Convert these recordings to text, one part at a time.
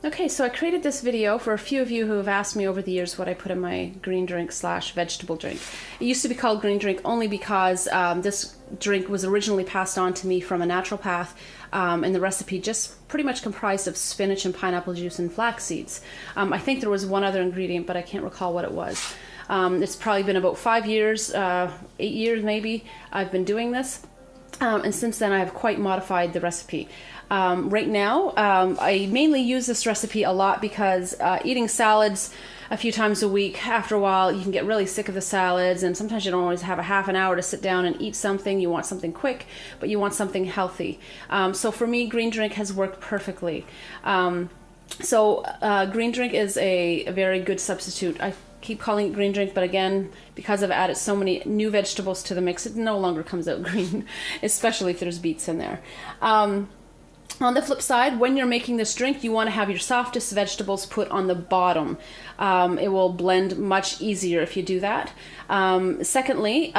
Okay, so I created this video for a few of you who have asked me over the years what I put in my green drink slash vegetable drink. It used to be called green drink only because this drink was originally passed on to me from a naturopath, and the recipe just pretty much comprised of spinach and pineapple juice and flax seeds. I think there was one other ingredient, but I can't recall what it was. It's probably been about 5 years, 8 years maybe, I've been doing this. And since then, I have quite modified the recipe. Right now, I mainly use this recipe a lot because eating salads a few times a week, after a while, you can get really sick of the salads, and sometimes you don't always have a half an hour to sit down and eat something. You want something quick, but you want something healthy. So for me, green drink has worked perfectly. Green drink is a very good substitute. I keep calling it green drink, but again, because I've added so many new vegetables to the mix, it no longer comes out green, especially if there's beets in there. On the flip side, when you're making this drink, you want to have your softest vegetables put on the bottom. It will blend much easier if you do that. Secondly,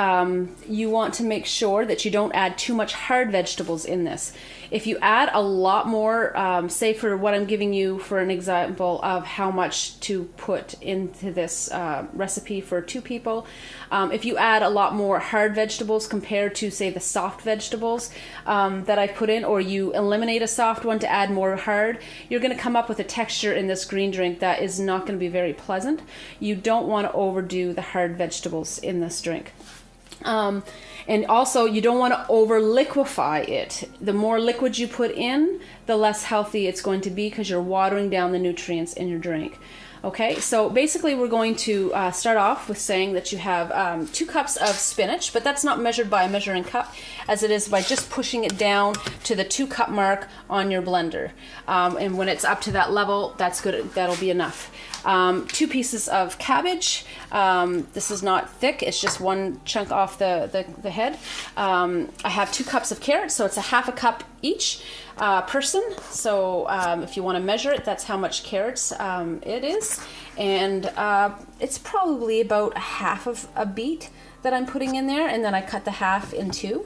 you want to make sure that you don't add too much hard vegetables in this. If you add a lot more, say for what I'm giving you for an example of how much to put into this recipe for 2 people, if you add a lot more hard vegetables compared to, say, the soft vegetables that I put in, or you eliminate a soft one to add more hard, you're going to come up with a texture in this green drink that is not going to be very pleasant. You don't want to overdo the hard vegetables in this drink. And also, you don't want to over liquefy it. The more liquid you put in, the less healthy it's going to be because you're watering down the nutrients in your drink. Okay, so basically we're going to start off with saying that you have 2 cups of spinach, but that's not measured by a measuring cup, as it is by just pushing it down to the 2 cup mark on your blender. And when it's up to that level, that's good. That'll be enough. 2 pieces of cabbage. This is not thick. It's just one chunk off the head. I have 2 cups of carrots, so it's a half a cup each person. So if you want to measure it, that's how much carrots it is. And it's probably about half of a beet that I'm putting in there, and then I cut the half in 2.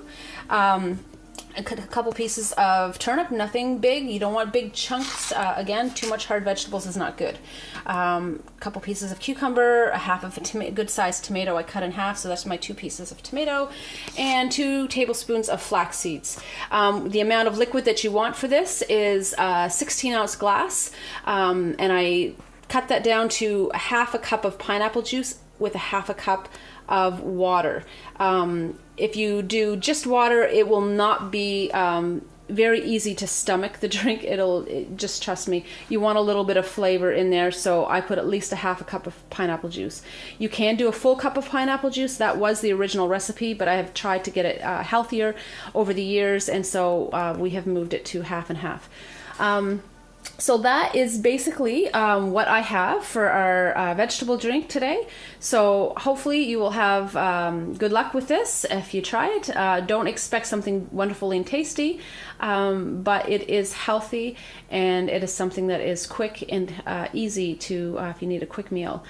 I cut a couple pieces of turnip, nothing big. You don't want big chunks. Again, too much hard vegetables is not good. A couple pieces of cucumber, a half of a good sized tomato I cut in half, so that's my 2 pieces of tomato, and 2 tablespoons of flax seeds. The amount of liquid that you want for this is a 16-ounce glass, and I cut that down to a half a cup of pineapple juice with a half a cup of water. If you do just water, it will not be very easy to stomach the drink. Just trust me, you want a little bit of flavor in there, so I put at least a half a cup of pineapple juice. You can do a full cup of pineapple juice. That was the original recipe, but I have tried to get it healthier over the years, and so we have moved it to half and half. So that is basically what I have for our vegetable drink today. So hopefully you will have good luck with this if you try it. Don't expect something wonderful and tasty, but it is healthy, and it is something that is quick and easy to if you need a quick meal.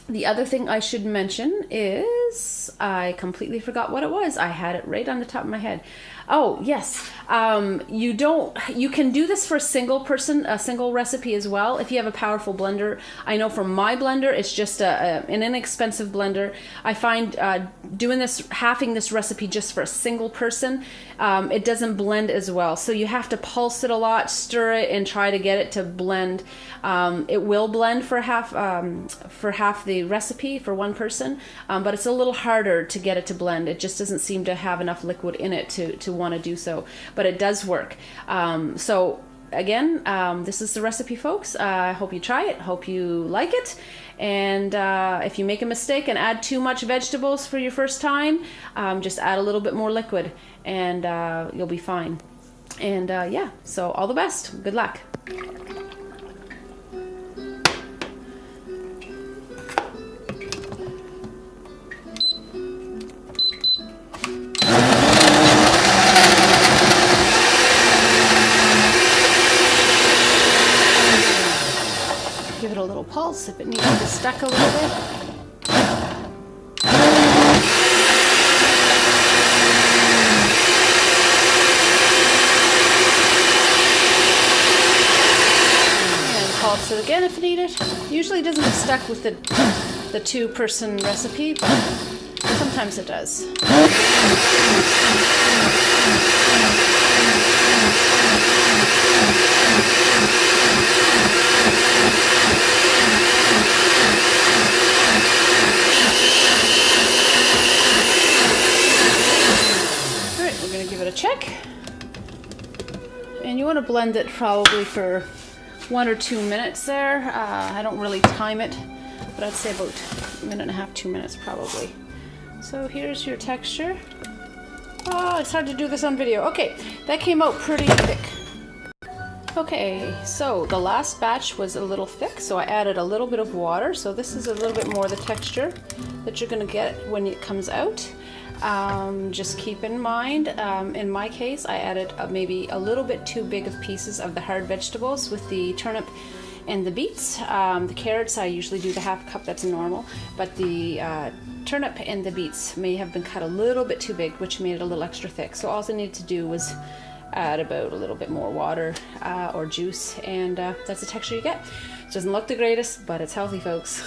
The other thing I should mention is I completely forgot what it was. I had it right on the top of my head. Oh, yes. You can do this for a single recipe as well if you have a powerful blender. I know for my blender, it's just an inexpensive blender. I find halving this recipe just for a single person, it doesn't blend as well. So you have to pulse it a lot, stir it, and try to get it to blend. It will blend for half the recipe for one person, but it's a little harder to get it to blend. It just doesn't seem to have enough liquid in it to want to do so, but it does work. So again, this is the recipe, folks. I hope you try it, hope you like it, and if you make a mistake and add too much vegetables for your first time, just add a little bit more liquid, and you'll be fine. And yeah, so all the best. Good luck. Give it a little pulse if it needs to stack a little bit. salts it again if needed. Usually doesn't get stuck with the two-person recipe, but sometimes it does. Alright, we're going to give it a check. And you want to blend it probably for 1 or 2 minutes there. I don't really time it, but I'd say about 1.5 minutes, 2 minutes probably. So here's your texture. Oh, it's hard to do this on video. Okay, that came out pretty thick. Okay, so the last batch was a little thick, so I added a little bit of water. So this is a little bit more the texture that you're going to get when it comes out. Just keep in mind, in my case, I added maybe a little bit too big of pieces of the hard vegetables with the turnip and the beets. The carrots, I usually do the 1/2 cup, that's normal, but the turnip and the beets may have been cut a little bit too big, which made it a little extra thick. So all I needed to do was add about a little bit more water or juice, and that's the texture you get. It doesn't look the greatest, but it's healthy, folks.